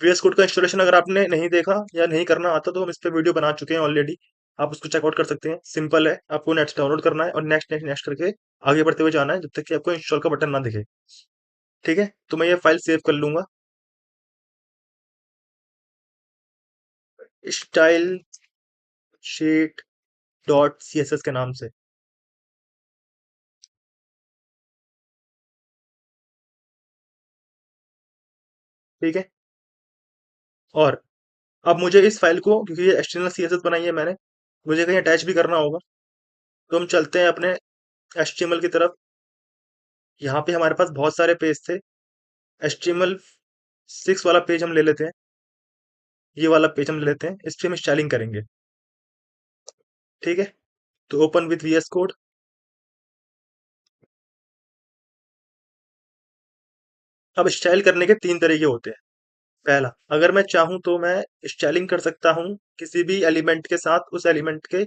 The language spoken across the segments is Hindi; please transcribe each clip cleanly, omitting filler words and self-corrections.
वीएस कोड का इंस्टॉलेशन अगर आपने नहीं देखा या नहीं करना आता तो हम इस पे वीडियो बना चुके हैं ऑलरेडी। आप उसको चेकआउट कर सकते हैं। सिंपल है, आपको नेट से डाउनलोड करना है और नेक्स्ट नेक्स्ट नेक्स्ट करके आगे बढ़ते हुए जाना है जब तक कि आपको इंस्टॉल का बटन ना दिखे। ठीक है, तो मैं ये फाइल सेव कर लूंगा style sheet dot C S S के नाम से। ठीक है, और अब मुझे इस फाइल को, क्योंकि ये एचटीएमएल सीएसएस बनाई है मैंने, मुझे कहीं अटैच भी करना होगा। तो हम चलते हैं अपने एचटीएमएल की तरफ। यहाँ पे हमारे पास बहुत सारे पेज थे। HTML6 वाला पेज हम ले लेते हैं। ये वाला पेज हम ले लेते हैं, इस पे हम स्टाइलिंग करेंगे। ठीक है, तो ओपन विथ वीएस कोड। अब स्टाइल करने के तीन तरीके होते हैं। पहला, अगर मैं चाहूं तो मैं स्टाइलिंग कर सकता हूं किसी भी एलिमेंट के साथ, उस एलिमेंट के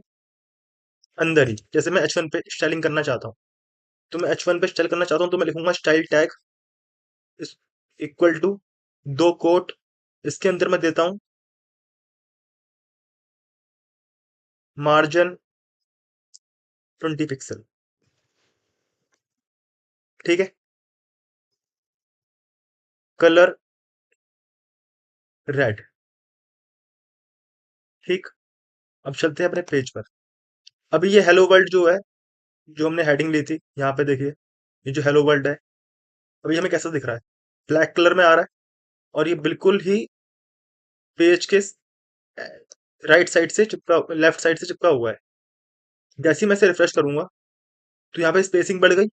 अंदर ही। जैसे मैं H1 पे स्टाइलिंग करना चाहता हूं, तो मैं H1 पे स्टाइल करना चाहता हूं तो मैं लिखूंगा स्टाइल टैग इक्वल टू दो कोट, इसके अंदर मैं देता हूं मार्जिन 20 पिक्सल। ठीक है, कलर रेड। ठीक, अब चलते हैं अपने पेज पर। अभी ये हेलो वर्ल्ड जो है, जो हमने हेडिंग ली थी, यहाँ पे देखिए, ये जो हेलो वर्ल्ड है, अभी हमें कैसा दिख रहा है? ब्लैक कलर में आ रहा है, और ये बिल्कुल ही पेज के राइट साइड से चिपका, लेफ्ट साइड से चिपका हुआ है। जैसे ही मैं इसे रिफ्रेश करूंगा तो यहाँ पे स्पेसिंग बढ़ गई।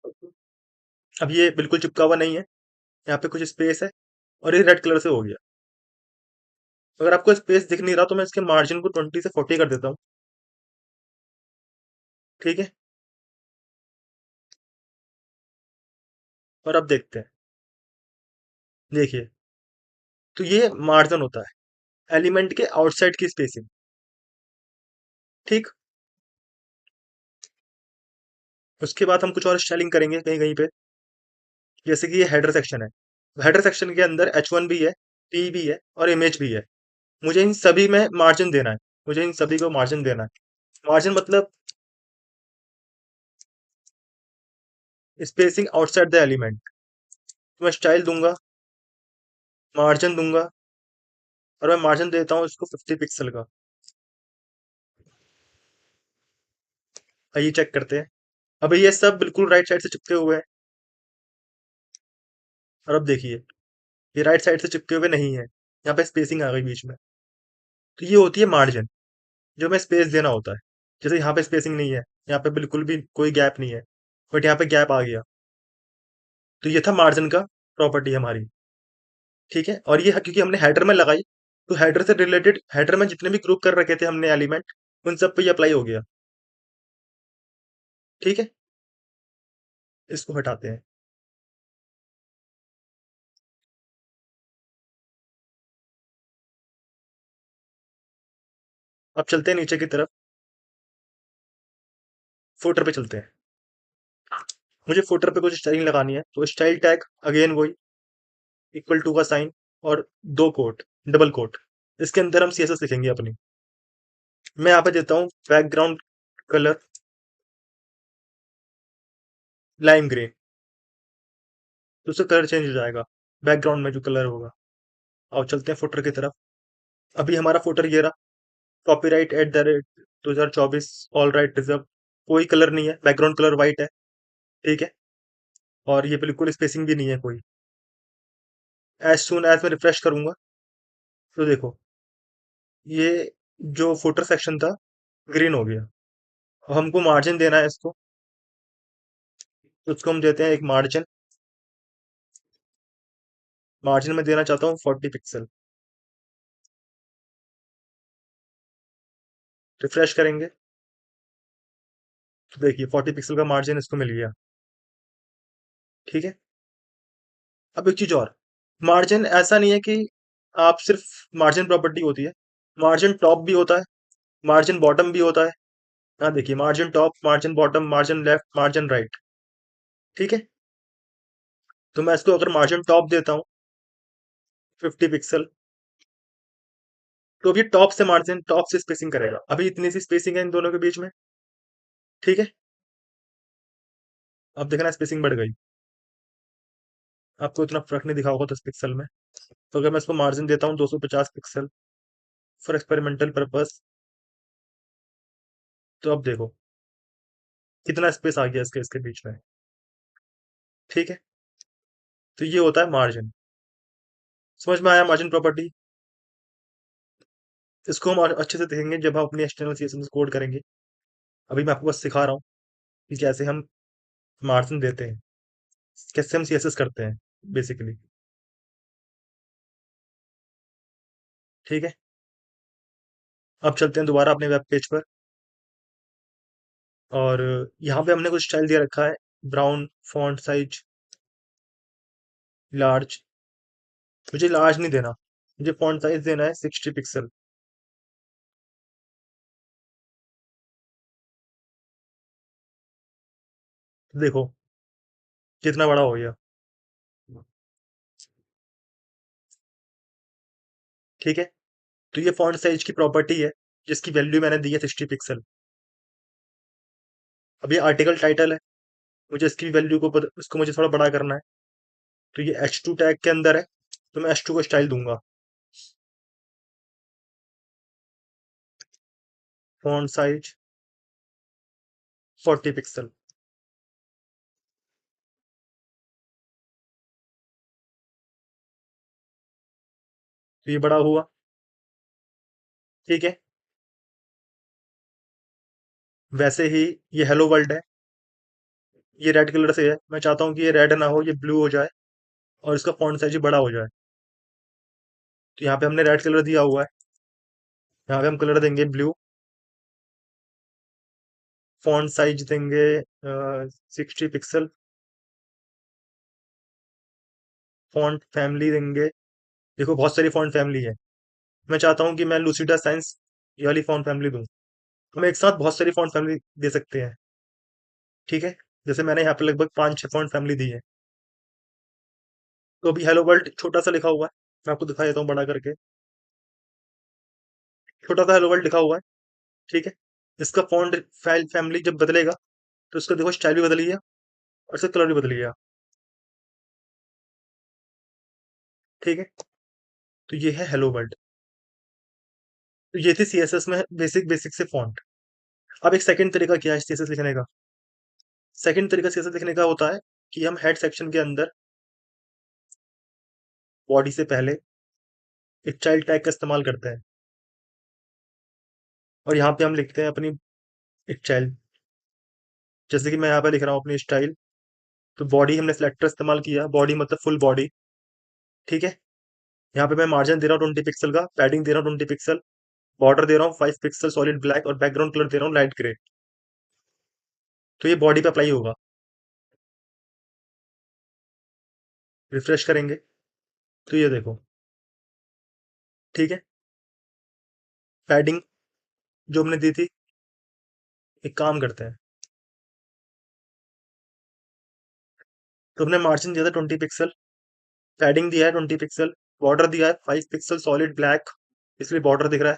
अब ये बिल्कुल चिपका हुआ नहीं है, यहाँ पे कुछ स्पेस है, और ये रेड कलर से हो गया। अगर आपको स्पेस दिख नहीं रहा तो मैं इसके मार्जिन को 20 से 40 कर देता हूँ। ठीक है, और अब देखते हैं। देखिए, तो ये मार्जिन होता है एलिमेंट के आउटसाइड की स्पेसिंग। ठीक, उसके बाद हम कुछ और स्टाइलिंग करेंगे कहीं कहीं पे। जैसे कि ये हेडर सेक्शन है, हेडर सेक्शन के अंदर H1 भी है, P भी है और इमेज भी है। मुझे इन सभी में मार्जिन देना है, मुझे इन सभी को मार्जिन देना है। मार्जिन मतलब स्पेसिंग आउटसाइड द एलिमेंट। तो मैं स्टाइल दूंगा, मार्जिन दूंगा, और मैं मार्जिन देता हूँ इसको 50 पिक्सल का। आइए चेक करते हैं। अभी ये सब बिल्कुल राइट साइड से चिपके हुए हैं, और अब देखिए ये राइट साइड से चिपके हुए नहीं है, यहाँ पे स्पेसिंग आ गई बीच में। तो ये होती है मार्जिन, जो हमें स्पेस देना होता है। जैसे यहाँ पे स्पेसिंग नहीं है, यहाँ पे बिल्कुल भी कोई गैप नहीं है, बट यहाँ पे गैप आ गया, तो ये था मार्जिन का प्रॉपर्टी हमारी। ठीक है, और ये क्योंकि हमने हेडर में लगाई, तो हेडर से रिलेटेड, हेडर में जितने भी ग्रुप कर रखे थे हमने एलिमेंट, उन सब पे ये अप्लाई हो गया। ठीक है, इसको हटाते हैं। अब चलते हैं नीचे की तरफ, फुटर पे चलते हैं। मुझे फुटर पे कुछ स्टाइलिंग लगानी है, तो स्टाइल टैग अगेन वही, इक्वल टू का साइन, और दो कोट, डबल कोट, इसके अंदर हम सीएसएस लिखेंगे अपनी। मैं यहाँ पे देता हूँ बैकग्राउंड कलर लाइम ग्रे, तो उससे कलर चेंज हो जाएगा बैकग्राउंड में जो कलर होगा। अब चलते हैं फुटर की तरफ। अभी हमारा फुटर ये रहा, कॉपीराइट @ 2024 ऑल राइट रिजर्व। कोई कलर नहीं है, बैकग्राउंड कलर वाइट है। ठीक है, और ये बिल्कुल स्पेसिंग भी नहीं है कोई। एज सुन एज मैं रिफ्रेश करूंगा तो देखो, ये जो फुटर सेक्शन था ग्रीन हो गया। अब हमको मार्जिन देना है इसको, तो उसको हम देते हैं एक मार्जिन। मार्जिन में देना चाहता हूँ 40 पिक्सल। रिफ्रेश करेंगे तो देखिए 40 पिक्सल का मार्जिन इसको मिल गया। ठीक है, अब एक चीज और, मार्जिन ऐसा नहीं है कि आप सिर्फ मार्जिन प्रॉपर्टी होती है, मार्जिन टॉप भी होता है, मार्जिन बॉटम भी होता है। हाँ देखिए, margin top, margin bottom, margin left, margin right. ठीक है, तो मैं इसको अगर मार्जिन टॉप देता हूँ 50 पिक्सल, तो अब ये टॉप से मार्जिन, टॉप से स्पेसिंग करेगा। अभी इतनी सी स्पेसिंग है इन दोनों के बीच में, ठीक है। अब देखना स्पेसिंग बढ़ गई, आपको इतना फर्क नहीं दिखा होगा 10 पिक्सल में। तो अगर मैं इसको मार्जिन देता हूँ 250 पिक्सल फॉर एक्सपेरिमेंटल पर्पस, तो अब देखो कितना स्पेस आ गया इसके इसके बीच में, ठीक है। तो ये होता है मार्जिन। समझ में आया मार्जिन प्रॉपर्टी? इसको हम और अच्छे से देखेंगे जब हम अपनी एक्सटर्नल सीएसएस कोड करेंगे। अभी मैं आपको बस सिखा रहा हूँ कि कैसे हम मार्जिन देते हैं, कैसे हम सीएसएस करते हैं बेसिकली, ठीक है। अब चलते हैं दोबारा अपने वेब पेज पर, और यहाँ पे हमने कुछ स्टाइल दिया रखा है, ब्राउन, फॉन्ट साइज, लार्ज। मुझे लार्ज नहीं देना, मुझे फॉन्ट साइज देना है 60 पिक्सल। देखो कितना बड़ा हो गया, ठीक है। तो ये फॉन्ट साइज की प्रॉपर्टी है जिसकी वैल्यू मैंने दी है 60 पिक्सल। अब ये आर्टिकल टाइटल है, मुझे इसकी वैल्यू को इसको मुझे थोड़ा बड़ा करना है। तो ये H2 टैग के अंदर है, तो मैं H2 को स्टाइल दूंगा, फॉन्ट साइज 40 पिक्सल। तो ये बड़ा हुआ, ठीक है। वैसे ही ये हेलो वर्ल्ड है, ये रेड कलर से है, मैं चाहता हूँ कि ये रेड ना हो, ये ब्लू हो जाए, और इसका फॉन्ट साइज बड़ा हो जाए। तो यहाँ पे हमने रेड कलर दिया हुआ है, यहाँ पे हम कलर देंगे ब्लू, फॉन्ट साइज देंगे 60 पिक्सल, फॉन्ट फैमिली देंगे, देखो बहुत सारी फॉन्ट फैमिली है, मैं चाहता हूँ कि मैं लूसिडा साइंस ये वाली फॉन्ट फैमिली दूँ। हम एक साथ बहुत सारी फॉन्ट फैमिली दे सकते हैं, ठीक है। जैसे मैंने यहाँ पे लगभग 5-6 फॉन्ट फैमिली दी है। तो अभी हेलो वर्ल्ड छोटा सा लिखा हुआ है, मैं आपको दिखा देता हूँ बड़ा करके। छोटा सा हेलो वर्ल्ड लिखा हुआ है, ठीक है। इसका फॉन्ट फाइल फैमिली जब बदलेगा तो इसका देखो स्टाइल भी बदल गया और इसका कलर भी बदल गया, ठीक है। तो ये है हेलो वर्ल्ड। तो ये थी सीएसएस में बेसिक बेसिक से फॉन्ट। अब एक सेकंड तरीका क्या है सीएसएस लिखने का? सेकंड तरीका सीएसएस लिखने का होता है कि हम हेड सेक्शन के अंदर बॉडी से पहले एक चाइल्ड टैग का इस्तेमाल करते हैं, और यहाँ पे हम लिखते हैं अपनी एक चाइल्ड। जैसे कि मैं यहाँ पे लिख रहा हूँ अपनी स्टाइल, तो बॉडी हमने सेलेक्टर इस्तेमाल किया, बॉडी मतलब फुल बॉडी, ठीक है। यहाँ पे मैं मार्जिन दे रहा हूँ 20 पिक्सल का, पैडिंग दे रहा हूँ 20 पिक्सल, बॉर्डर दे रहा हूँ 5 पिक्सल सॉलिड ब्लैक, और बैकग्राउंड कलर दे रहा हूँ लाइट ग्रे। तो ये बॉडी पे अप्लाई होगा। रिफ्रेश करेंगे तो ये देखो, ठीक है। पैडिंग जो हमने दी थी, एक काम करते हैं, तो हमने मार्जिन दिया था 20 पिक्सल, पैडिंग दिया है 20 पिक्सल, बॉर्डर दिया है 5 पिक्सल सॉलिड ब्लैक, इसलिए बॉर्डर दिख रहा है,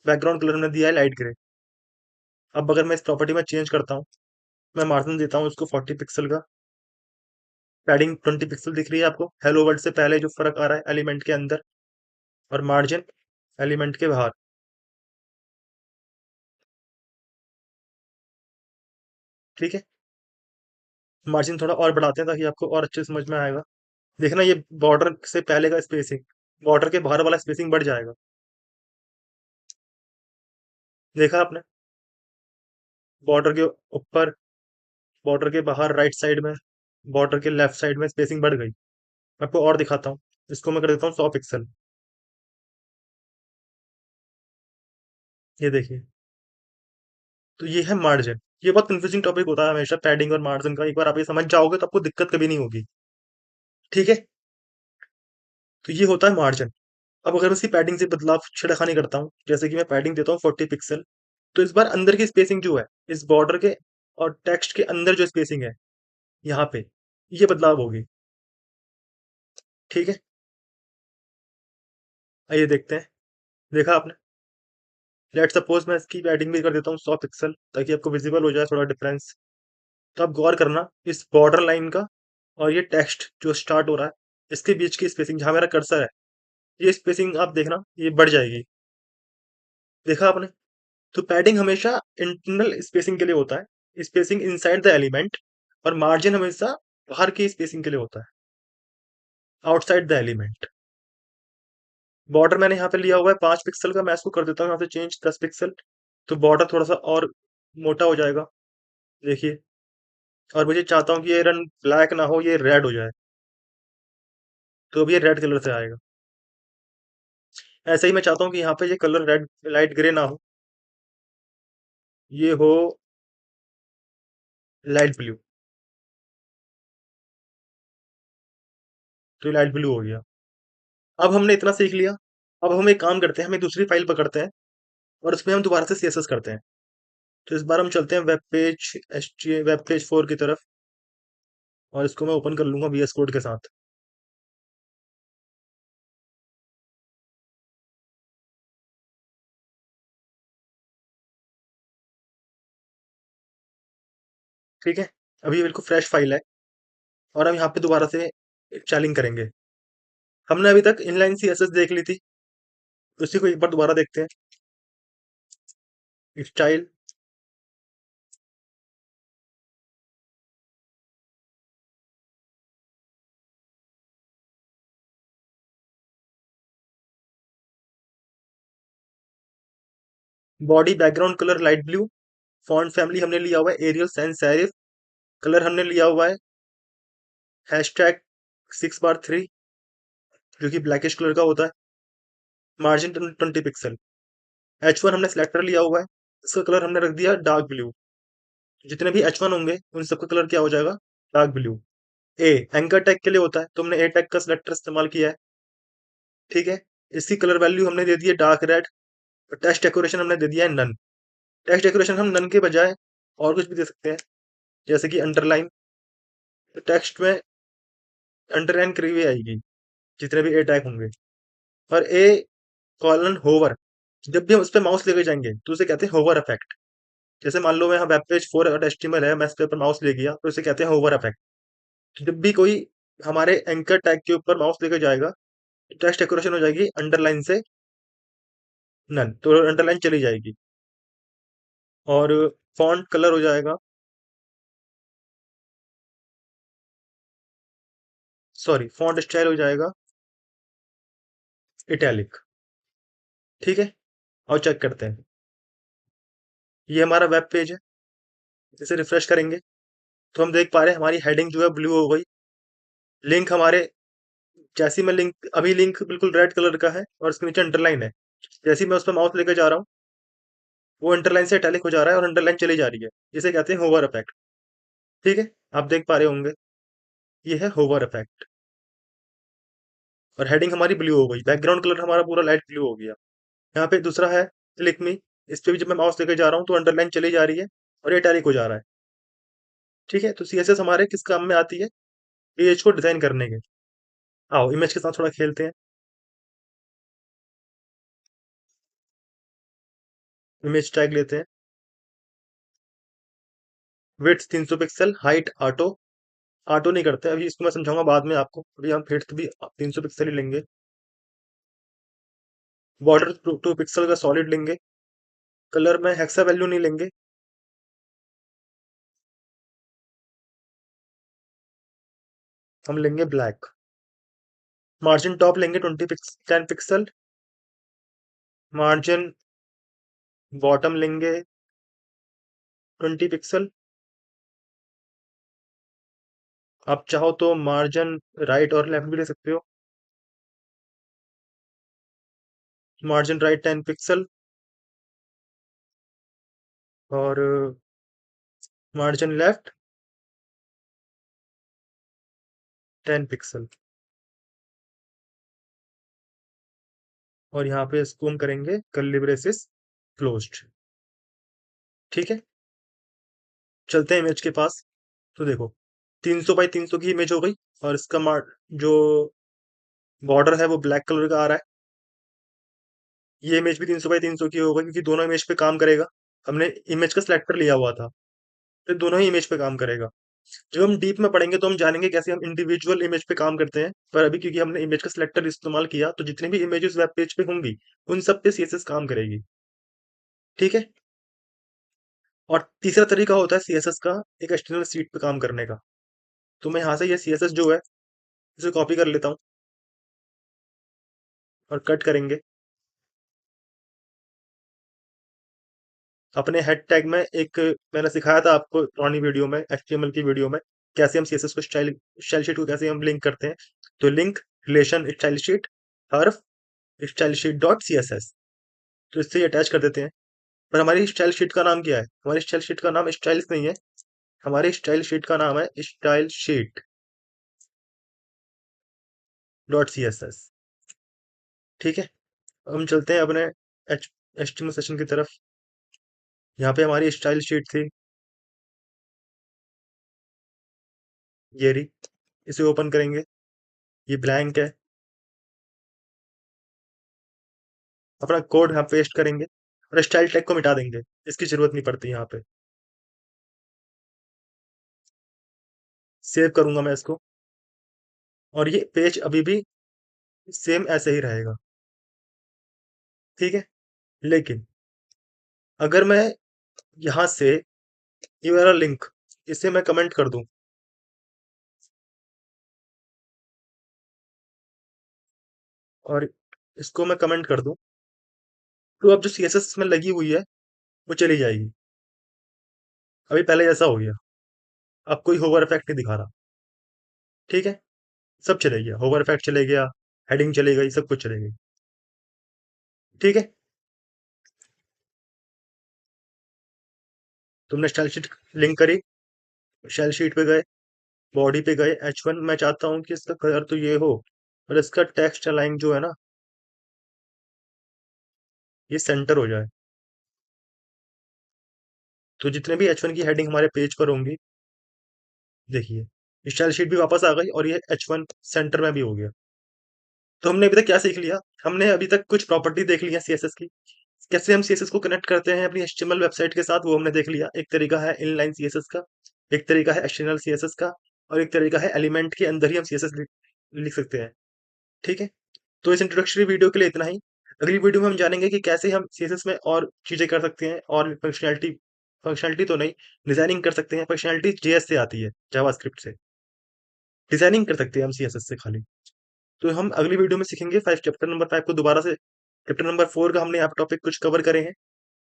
बैकग्राउंड कलर हमने दिया है लाइट ग्रे। अब अगर मैं इस प्रॉपर्टी में चेंज करता हूँ, मैं मार्जिन देता हूँ इसको 40 पिक्सल का, पैडिंग 20 पिक्सल दिख रही है आपको, हेलो वर्ल्ड से पहले जो फर्क आ रहा है एलिमेंट के अंदर, और मार्जिन एलिमेंट के बाहर, ठीक है। मार्जिन थोड़ा और बढ़ाते हैं ताकि आपको और अच्छे से समझ में आएगा। देखना ये बॉर्डर से पहले का स्पेसिंग, बॉर्डर के बाहर वाला स्पेसिंग बढ़ जाएगा, देखा आपने? बॉर्डर के ऊपर, बॉर्डर के बाहर राइट साइड में, बॉर्डर के लेफ्ट साइड में स्पेसिंग बढ़ गई। मैं आपको और दिखाता हूँ, इसको मैं कर देता हूँ 100 पिक्सल। ये देखिए, तो ये है मार्जिन। ये बहुत कंफ्यूजिंग टॉपिक होता है हमेशा पैडिंग और मार्जिन का, एक बार आप ये समझ जाओगे तो आपको दिक्कत कभी नहीं होगी, ठीक है। तो ये होता है मार्जिन। अब अगर मैं इसकी पैडिंग से बदलाव छेड़खानी करता हूँ, जैसे कि मैं पैडिंग देता हूँ 40 पिक्सल, तो इस बार अंदर की स्पेसिंग जो है, इस बॉर्डर के और टेक्स्ट के अंदर जो स्पेसिंग है यहाँ पे, ये बदलाव होगी, ठीक है। आइए देखते हैं। देखा आपने? लेट सपोज मैं इसकी पैडिंग भी कर देता हूँ 100 पिक्सल, ताकि आपको विजिबल हो जाए थोड़ा डिफरेंस। तो आप गौर करना इस बॉर्डर लाइन का और ये टेक्स्ट जो स्टार्ट हो रहा है, इसके बीच की स्पेसिंग जहां मेरा कर्सर है, ये स्पेसिंग आप देखना ये बढ़ जाएगी। देखा आपने? तो पैडिंग हमेशा इंटरनल स्पेसिंग के लिए होता है, स्पेसिंग इनसाइड द एलिमेंट, और मार्जिन हमेशा बाहर की स्पेसिंग के लिए होता है, आउटसाइड द एलिमेंट। बॉर्डर मैंने यहाँ पे लिया हुआ है 5 पिक्सल का, मैं इसको कर देता हूँ यहाँ से चेंज 10 पिक्सल। तो बॉर्डर थोड़ा सा और मोटा हो जाएगा, देखिए। और मुझे चाहता हूँ कि ये रंग ब्लैक ना हो, ये रेड हो जाए, तो अब ये रेड कलर से आएगा। ऐसे ही मैं चाहता हूँ कि यहाँ पे ये कलर रेड लाइट ग्रे ना हो, ये हो लाइट ब्लू। तो ये लाइट ब्लू हो गया। अब हमने इतना सीख लिया। अब हम एक काम करते हैं, हम एक दूसरी फाइल पकड़ते हैं और उसमें हम दोबारा से सीएसएस करते हैं। तो इस बार हम चलते हैं वेब पेज वेब पेज 4 की तरफ, और इसको मैं ओपन कर लूंगा वीएस कोड के साथ। ठीक है, अभी ये बिल्कुल फ्रेश फाइल है, और हम यहाँ पे दोबारा से स्टाइलिंग करेंगे। हमने अभी तक इनलाइन सीएसएस देख ली थी, उसी को एक बार दोबारा देखते हैं। Style, body background colour light blue, font family हमने लिया हुआ है एरियल सैंस सेरिफ, कलर हमने लिया हुआ है हैशटैग 6/3, जो कि ब्लैकिश कलर का होता है, मार्जिन 20 पिक्सल। H1 हमने सिलेक्टर लिया हुआ है, इसका कलर हमने रख दिया डार्क ब्लू। जितने भी H1 होंगे उन सबका कलर क्या हो जाएगा, डार्क ब्लू। ए एंकर टैग के लिए होता है, तो हमने ए टैग का सिलेक्टर इस्तेमाल किया है। ठीक है, इसकी कलर वैल्यू हमने दे दी है डार्क रेड। टेक्स्ट डेकोरेशन हमने दे दिया है नन। टेक्स्ट डेकोरेशन हम नन के बजाय और कुछ भी दे सकते हैं, जैसे कि अंडरलाइन। तो टेक्स्ट में अंडरलाइन करी हुई आएगी जितने भी ए टैग होंगे। और ए कॉलन होवर, जब भी हम उस पर माउस लेके जाएंगे तो उसे कहते हैं होवर इफेक्ट। जैसे मान लो मैं यहाँ वेब पेज 4 और एचटीएमएल है, मैं इस पे माउस ले गया, तो इसे कहते हैं होवर इफेक्ट। तो जब भी कोई हमारे एंकर टैग के ऊपर माउस लेकर जाएगा, टेक्स्ट डेकोरेशन हो जाएगी अंडरलाइन से नन, तो अंडरलाइन चली जाएगी। और फॉन्ट कलर हो जाएगा, सॉरी फॉन्ट स्टाइल हो जाएगा इटैलिक। ठीक है, और चेक करते हैं। ये हमारा वेब पेज है, इसे रिफ्रेश करेंगे तो हम देख पा रहे हैं हमारी हेडिंग जो है ब्लू हो गई। लिंक हमारे, जैसी मैं लिंक, अभी लिंक बिल्कुल रेड कलर का है और इसके नीचे अंडरलाइन है। जैसे ही मैं उस पर माउस लेकर जा रहा हूँ, वो अंडरलाइन से इटैलिक हो जा रहा है और अंडरलाइन चली जा रही है। इसे कहते हैं होवर इफेक्ट। ठीक है, आप देख पा रहे होंगे, ये है होवर इफेक्ट। और हेडिंग हमारी ब्लू हो गई, बैकग्राउंड कलर हमारा पूरा लाइट ब्लू हो गया। यहाँ पे दूसरा है क्लिक मी, इस पे भी जब मैं माउस लेकर जा रहा हूँ तो अंडरलाइन चली जा रही है और ये इटैलिक हो जा रहा है। ठीक है, तो सीएसएस हमारे किस काम में आती है, पेज को डिजाइन करने के। आओ इमेज के साथ थोड़ा खेलते हैं। इमेज टैग लेते हैं, width 300 pixel, height auto. Auto नहीं करते अभी, इसको मैं समझाऊंगा बाद में आपको, अभी हम विड्थ भी 300 पिक्सल ही लेंगे। बॉर्डर 2 पिक्सल का सॉलिड लेंगे। कलर में हेक्सा वैल्यू नहीं लेंगे, हम लेंगे ब्लैक। मार्जिन टॉप लेंगे 10 पिक्सल। मार्जिन बॉटम लेंगे 20 पिक्सल। आप चाहो तो मार्जिन राइट और लेफ्ट भी ले सकते हो। मार्जिन राइट 10 पिक्सल, और मार्जिन लेफ्ट 10 पिक्सल। और यहाँ पे इसको हम करेंगे कर्ली ब्रेसेस क्लोज्ड। ठीक है, चलते हैं इमेज के पास। तो देखो 300 बाई 300 की इमेज हो गई, और इसका जो बॉर्डर है वो ब्लैक कलर का आ रहा है। ये इमेज भी 300 बाई 300 की होगा क्योंकि दोनों इमेज पे काम करेगा। हमने इमेज का सिलेक्टर लिया हुआ था, तो दोनों ही इमेज पे काम करेगा। जब हम डीप में पढ़ेंगे तो हम जानेंगे कैसे हम इंडिविजुअल इमेज पे काम करते हैं, पर अभी क्योंकि हमने इमेज का सिलेक्टर इस्तेमाल किया तो जितनी भी इमेजेस वेब पेज पे होंगी उन सब पे सीएसएस काम करेगी। ठीक है। और तीसरा तरीका होता है सीएसएस का एक एक्सटर्नल सीट पे काम करने का। तो मैं यहाँ से ये सीएसएस जो है इसे कॉपी कर लेता हूँ और कट करेंगे। अपने हेड टैग में एक मैंने सिखाया था आपको पुरानी वीडियो में, एचटीएमएल की वीडियो में, कैसे हम सीएसएस को स्टाइल शीट को कैसे हम लिंक करते हैं। तो link relation style sheet href style sheet dot C S S, तो इससे अटैच कर देते हैं। पर हमारी स्टाइल शीट का नाम क्या है? हमारी स्टाइल शीट का नाम स्टाइल्स नहीं है, हमारी स्टाइल शीट का नाम है style sheet dot C S S. ठीक है। हम चलते हैं अपने एच एचटीएमएल सेशन की तरफ। यहाँ पे हमारी स्टाइल शीट थी, ये रही। इसे ओपन करेंगे, ये ब्लैंक है। अपना कोड यहाँ पेस्ट करेंगे और स्टाइल टैग को मिटा देंगे, इसकी जरूरत नहीं पड़ती यहाँ पे। सेव करूंगा मैं इसको, और ये पेज अभी भी सेम ऐसे ही रहेगा। ठीक है। लेकिन अगर मैं यहाँ से ये वाला लिंक इसे मैं कमेंट कर दूं और इसको मैं कमेंट कर दूं, तो अब जो सीएसएस में लगी हुई है वो चली जाएगी। अभी पहले जैसा हो गया, अब कोई होवर इफेक्ट नहीं दिखा रहा। ठीक है। सब चले गया, होवर इफेक्ट चले गया, हेडिंग चली गई, सब कुछ चले गई। ठीक है। तुमने स्टाइल शीट लिंक करी, स्टाइल शीट पे गए, बॉडी पे गए, H1 मैं चाहता हूं कि इसका कलर तो ये हो, और इसका टेक्स्ट अलाइन जो है ना ये सेंटर हो जाए। तो जितने भी H1 की हेडिंग हमारे पेज पर होंगी, देखिए स्टाइल शीट भी वापस आ गई और ये H1 सेंटर में भी हो गया। तो हमने अभी तक क्या सीख लिया? हमने अभी तक कुछ प्रॉपर्टी देख ली है सीएसएस की, कैसे हम सीएसएस को कनेक्ट करते हैं अपनी एचटीएमएल वेबसाइट के साथ, वो हमने देख लिया। एक तरीका है इनलाइन सीएसएस का, एक तरीका है एक्सटर्नल सीएसएस का, और एक तरीका है एलिमेंट के अंदर ही हम सीएसएस लिख सकते हैं। ठीक है। तो इस इंट्रोडक्टरी वीडियो के लिए इतना ही। अगली वीडियो में हम जानेंगे कि कैसे हम सीएसएस में और चीजें कर सकते हैं, और फंक्शनैलिटी, फंक्शनैलिटी तो नहीं, डिजाइनिंग कर सकते हैं। फंक्शनैलिटी जेएस से आती है, जावास्क्रिप्ट से। डिजाइनिंग कर सकते हैं हम सीएसएस से खाली। तो हम अगली वीडियो में सीखेंगे चैप्टर नंबर 5 को दोबारा से। चैप्टर नंबर 4 का हमने यहाँ पे टॉपिक कुछ कवर करे हैं।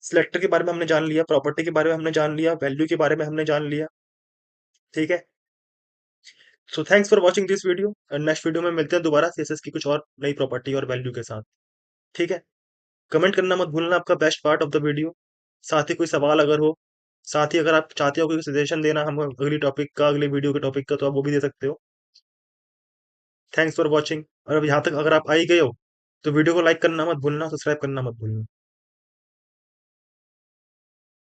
सिलेक्टर के बारे में हमने जान लिया, प्रॉपर्टी के बारे में हमने जान लिया, वैल्यू के बारे में हमने जान लिया। ठीक है। So thanks for watching this video, और नेक्स्ट वीडियो में मिलते हैं दोबारा सीएसएस की कुछ और नई प्रॉपर्टी और वैल्यू के साथ। ठीक है। कमेंट करना मत भूलना, आपका best part of the video. साथ ही कोई सवाल अगर हो, साथ ही अगर आप चाहते हो कोई सजेशन देना हम अगली टॉपिक का, अगली वीडियो के टॉपिक का, तो आप वो भी दे सकते हो। Thanks for watching. और अब यहाँ तक अगर आप आ ही गए हो तो वीडियो को लाइक करना मत भूलना, सब्सक्राइब करना मत भूलना।